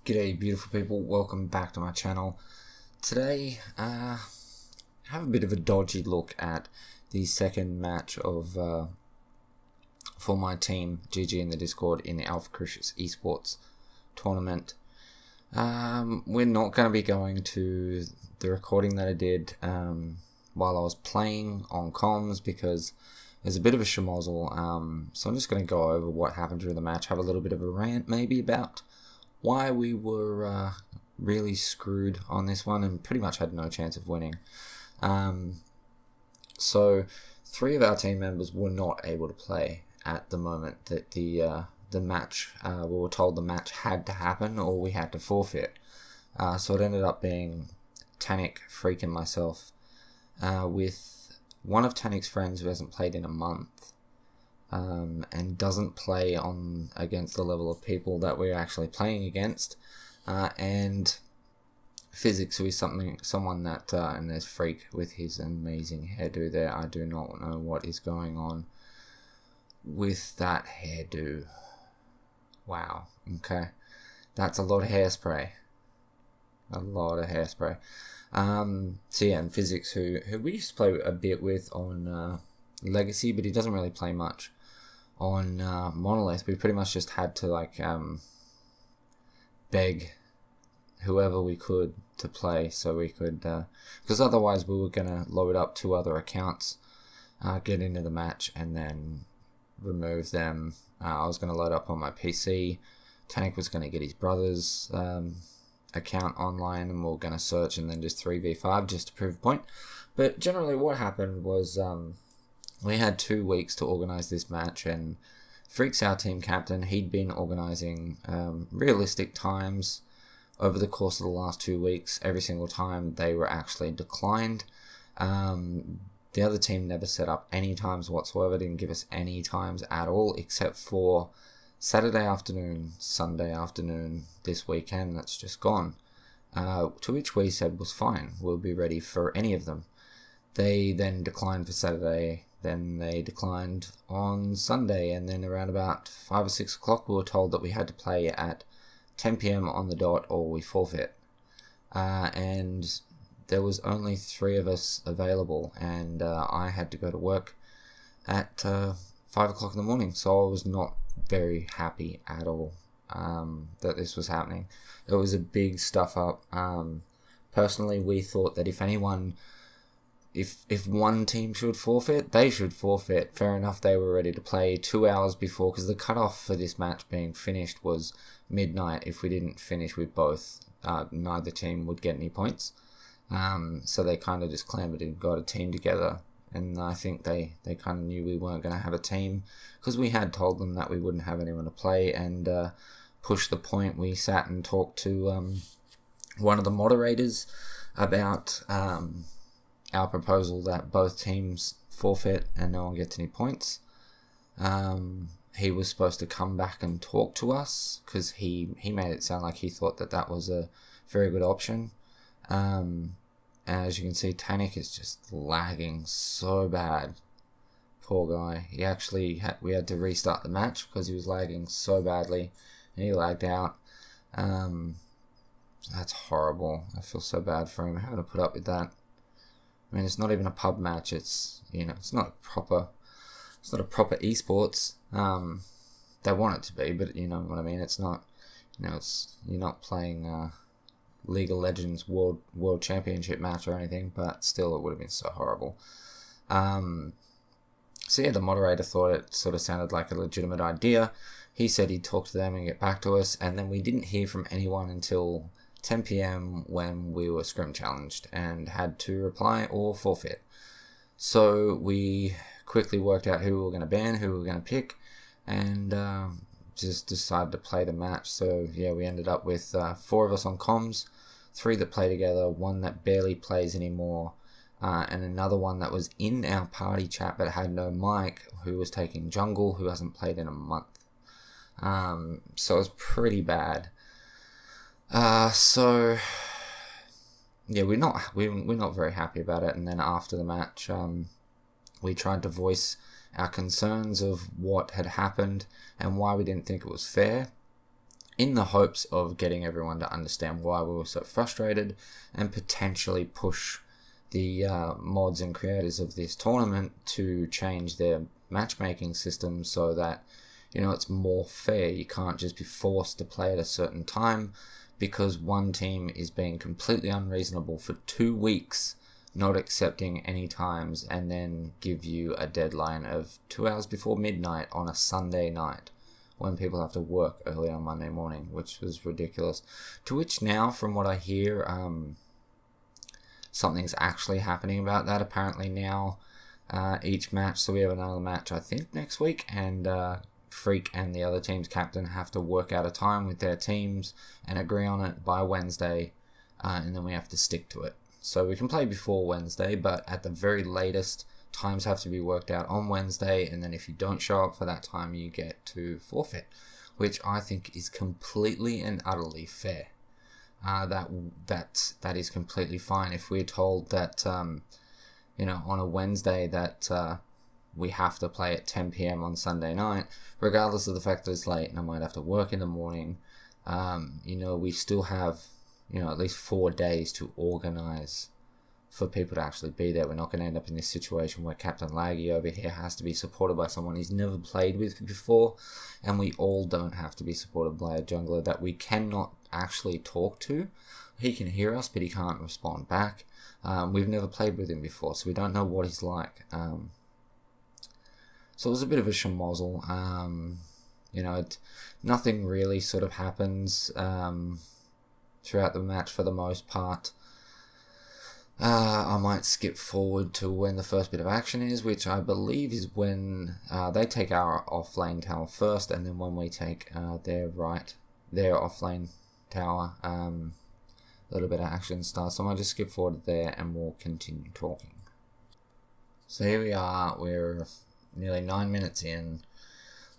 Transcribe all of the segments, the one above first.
G'day beautiful people, welcome back to my channel. Today, I have a bit of a dodgy look at the second match of for my team, GG in the Discord, in the Alpha Crucis Esports tournament. We're not going to be going to the recording that I did while I was playing on comms because there's a bit of a schmozzle, so I'm just going to go over what happened during the match, have a little bit of a rant maybe about why we were really screwed on this one and pretty much had no chance of winning. So 3 of our team members were not able to play at the moment that the match, we were told the match had to happen or we had to forfeit. So it ended up being Tanik, Freak and myself with one of Tanik's friends who hasn't played in a month. And doesn't play on against the level of people that we're actually playing against, and Physics, who is someone that and there's Freak with his amazing hairdo there. I do not know what is going on with that hairdo. Wow. Okay, that's a lot of hairspray. So yeah, and Physics, who we used to play a bit with on Legacy, but he doesn't really play much on Monolith. We pretty much just had to beg whoever we could to play so we could, because otherwise we were going to load up 2 other accounts, get into the match and then remove them. I was going to load up on my PC. Tanik was going to get his brother's account online and we were going to search and then just 3v5 just to prove a point. But generally what happened was we had 2 weeks to organise this match, and Freak's our team captain. He'd been organising realistic times over the course of the last 2 weeks. Every single time they were actually declined. The other team never set up any times whatsoever, didn't give us any times at all, except for Saturday afternoon, Sunday afternoon, this weekend that's just gone. To which we said was fine, we'll be ready for any of them. They then declined for Saturday. Then they declined on Sunday, and then around about 5 or 6 o'clock we were told that we had to play at 10 PM on the dot or we forfeit. And there was only 3 of us available, and I had to go to work at 5 o'clock in the morning, so I was not very happy at all that this was happening. It was a big stuff up. Personally, we thought that if one team should forfeit, they should forfeit. Fair enough, they were ready to play 2 hours before, because the cutoff for this match being finished was midnight. If we didn't finish with both, neither team would get any points. So they kind of just clambered and got a team together. And I think they kind of knew we weren't going to have a team, because we had told them that we wouldn't have anyone to play, and pushed the point. We sat and talked to one of the moderators about our proposal that both teams forfeit and no one gets any points. He was supposed to come back and talk to us, because he made it sound like he thought that was a very good option. And as you can see, Tanik is just lagging so bad. Poor guy. We had to restart the match because he was lagging so badly, and he lagged out. That's horrible. I feel so bad for him having to put up with that. I mean, it's not even a pub match. It's not a proper esports. They want it to be, but you know what I mean. It's not. You're not playing League of Legends World Championship match or anything. But still, it would have been so horrible. So yeah, the moderator thought it sort of sounded like a legitimate idea. He said he'd talk to them and get back to us, and then we didn't hear from anyone until 10 PM when we were scrim challenged and had to reply or forfeit. So we quickly worked out who we were going to ban, who we were going to pick, and just decided to play the match. So yeah, we ended up with 4 of us on comms, 3 that play together, 1 that barely plays anymore, and another one that was in our party chat but had no mic, who was taking jungle, who hasn't played in a month. So it was pretty bad. So yeah, we're not very happy about it. And then after the match, we tried to voice our concerns of what had happened and why we didn't think it was fair. in the hopes of getting everyone to understand why we were so frustrated and potentially push the mods and creators of this tournament to change their matchmaking system so that, it's more fair. You can't just be forced to play at a certain time because one team is being completely unreasonable for 2 weeks, not accepting any times, and then give you a deadline of 2 hours before midnight on a Sunday night when people have to work early on Monday morning, which was ridiculous. To which now, from what I hear, something's actually happening about that. Apparently now, each match, so we have another match I think next week, and Freak and the other team's captain have to work out a time with their teams and agree on it by Wednesday, and then we have to stick to it. So we can play before Wednesday, but at the very latest, times have to be worked out on Wednesday, and then if you don't show up for that time, you get to forfeit, which I think is completely and utterly fair. That is completely fine. If we're told that, on a Wednesday that we have to play at 10 p.m. on Sunday night, regardless of the fact that it's late and I might have to work in the morning, we still have, at least 4 days to organise for people to actually be there. We're not going to end up in this situation where Captain Laggy over here has to be supported by someone he's never played with before, and we all don't have to be supported by a jungler that we cannot actually talk to. He can hear us, but he can't respond back. We've never played with him before, so we don't know what he's like. So it was a bit of a schmozzle. Nothing really sort of happens throughout the match for the most part. I might skip forward to when the first bit of action is, which I believe is when they take our offlane tower first, and then when we take their offlane tower, a little bit of action starts. So I might just skip forward there and we'll continue talking. So here we are, we're nearly 9 minutes in,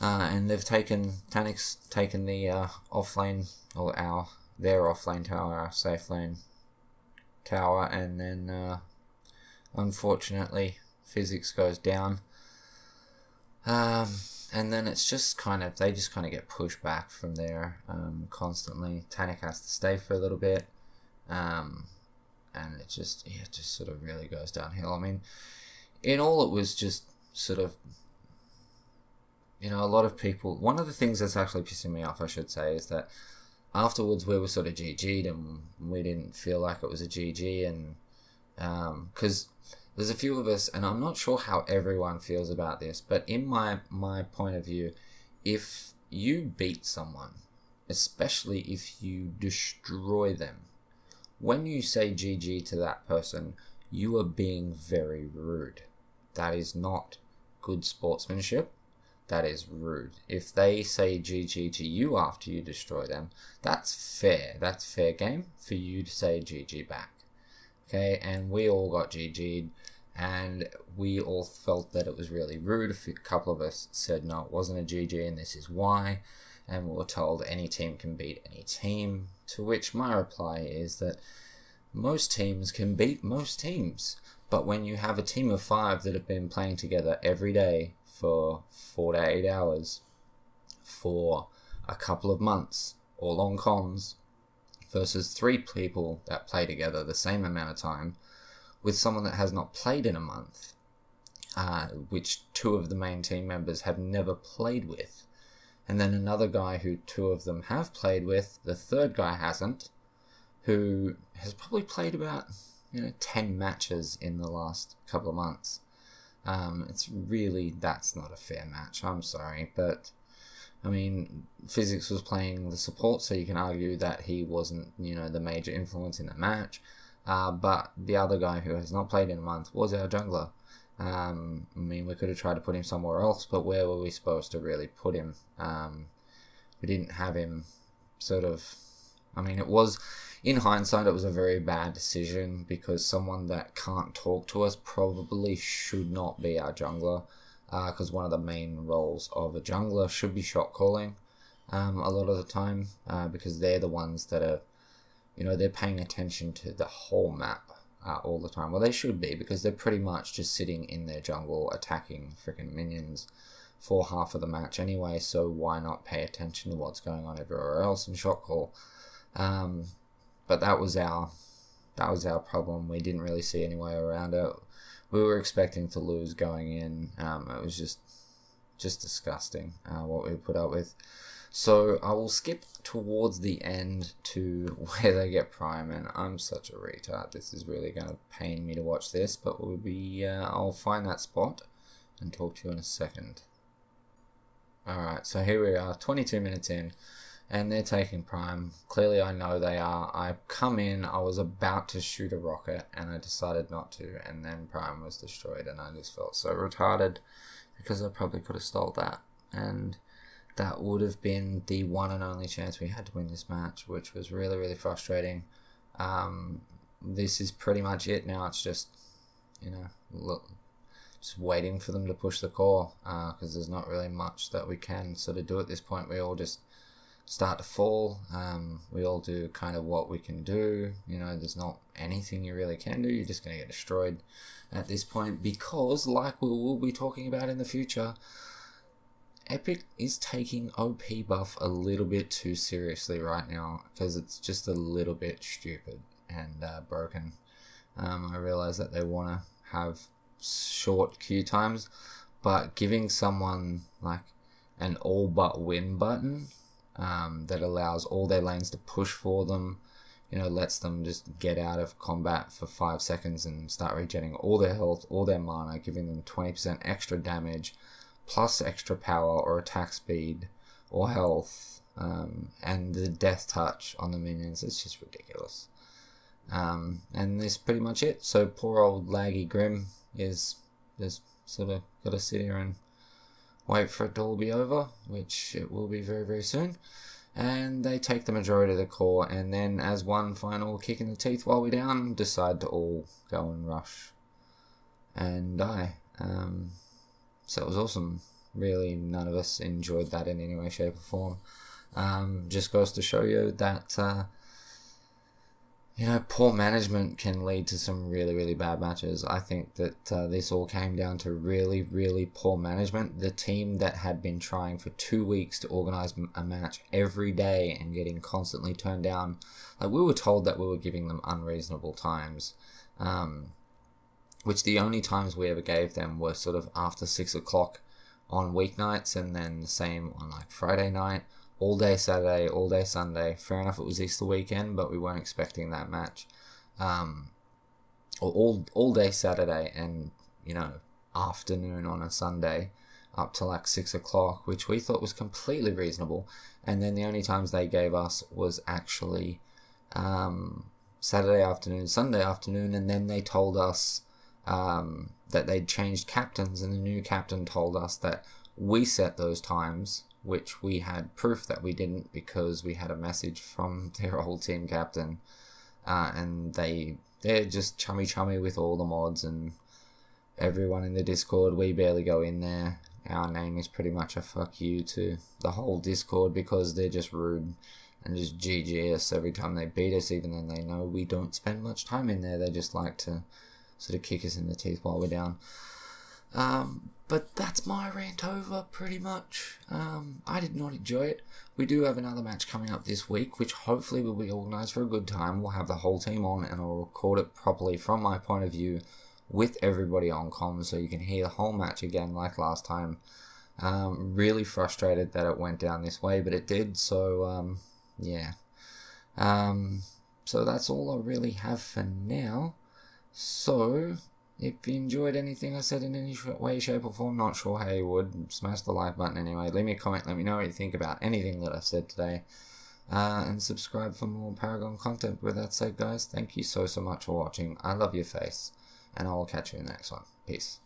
and Tanic's taken the offlane, or their offlane tower, our safe lane tower, and then unfortunately physics goes down, and then it's just they just kind of get pushed back from there constantly. Tanic has to stay for a little bit, and it just sort of really goes downhill. I mean, in all, it was just sort of, a lot of people, one of the things that's actually pissing me off, I should say, is that afterwards we were sort of GG'd and we didn't feel like it was a GG, and because there's a few of us, and I'm not sure how everyone feels about this, but in my point of view, if you beat someone, especially if you destroy them, when you say GG to that person, you are being very rude. That is not good sportsmanship. That is rude. If they say GG to you after you destroy them, that's fair. That's fair game for you to say GG back. Okay, and we all got GG'd, and we all felt that it was really rude. A couple of us said no, it wasn't a GG, and this is why. And we were told any team can beat any team, to which my reply is that most teams can beat most teams. But when you have a team of 5 that have been playing together every day for 4 to 8 hours for a couple of months, all on comms, versus 3 people that play together the same amount of time with someone that has not played in a month, which 2 of the main team members have never played with, and then another guy who 2 of them have played with, the third guy hasn't, who has probably played about 10 matches in the last couple of months. That's not a fair match. I'm sorry, but I mean, Physics was playing the support, so you can argue that he wasn't, the major influence in the match. But the other guy who has not played in a month was our jungler. We could have tried to put him somewhere else, but where were we supposed to really put him? We didn't have him it was, in hindsight, it was a very bad decision, because someone that can't talk to us probably should not be our jungler, because one of the main roles of a jungler should be shot calling a lot of the time, because they're the ones that are, they're paying attention to the whole map all the time. Well, they should be, because they're pretty much just sitting in their jungle attacking freaking minions for half of the match anyway, so why not pay attention to what's going on everywhere else in shot call? But that was our problem. We didn't really see any way around it. We were expecting to lose going in. It was just disgusting what we put up with. So I will skip towards the end to where they get Prime, and I'm such a retard. This is really going to pain me to watch this, but I'll find that spot and talk to you in a second. Alright, so here we are, 22 minutes in, and they're taking Prime. Clearly I know they are. I come in, I was about to shoot a rocket, and I decided not to, and then Prime was destroyed, and I just felt so retarded, because I probably could have stole that, and that would have been the one and only chance we had to win this match, which was really, really frustrating. This is pretty much it now. It's just, just waiting for them to push the core, because there's not really much that we can sort of do at this point. We all just start to fall. We all do kind of what we can do. There's not anything you really can do. You're just going to get destroyed at this point, because, like we will be talking about in the future, Epic is taking OP buff a little bit too seriously right now, because it's just a little bit stupid and broken. I realize that they want to have short queue times, but giving someone like an all but win button that allows all their lanes to push for them, lets them just get out of combat for 5 seconds and start regenerating all their health, all their mana, giving them 20% extra damage plus extra power or attack speed or health, and the death touch on the minions. It's just ridiculous. And that's pretty much it. So poor old laggy Grim is just sort of got to sit here and wait for it to all be over, which it will be very, very soon. And they take the majority of the core, and then as one final kick in the teeth while we're down, decide to all go and rush and die. So it was awesome. Really, none of us enjoyed that in any way, shape, or form. Just goes to show you that poor management can lead to some really, really bad matches. I think that this all came down to really, really poor management. The team that had been trying for 2 weeks to organise a match every day and getting constantly turned down. Like, we were told that we were giving them unreasonable times, which the only times we ever gave them were sort of after 6 o'clock on weeknights, and then the same on like Friday night, all day Saturday, all day Sunday. Fair enough, it was Easter weekend, but we weren't expecting that match. Or all day Saturday and, afternoon on a Sunday up to like 6 o'clock, which we thought was completely reasonable. And then the only times they gave us was actually Saturday afternoon, Sunday afternoon, and then they told us that they'd changed captains, and the new captain told us that we set those times, which we had proof that we didn't, because we had a message from their old team captain, and they're just chummy with all the mods and everyone in the Discord. We barely go in there. Our name is pretty much a fuck you to the whole Discord, because they're just rude and just GG us every time they beat us, even though they know we don't spend much time in there. They just like to sort of kick us in the teeth while we're down. But that's my rant over, pretty much. I did not enjoy it. We do have another match coming up this week, which hopefully will be organised for a good time. We'll have the whole team on, and I'll record it properly from my point of view with everybody on comms, so you can hear the whole match again like last time. Really frustrated that it went down this way, but it did, so yeah. So that's all I really have for now. So, if you enjoyed anything I said in any way, shape or form, not sure how you would, smash the like button anyway. Leave me a comment, let me know what you think about anything that I've said today. And subscribe for more Paragon content. With that said, guys, thank you so much for watching. I love your face, and I will catch you in the next one. Peace.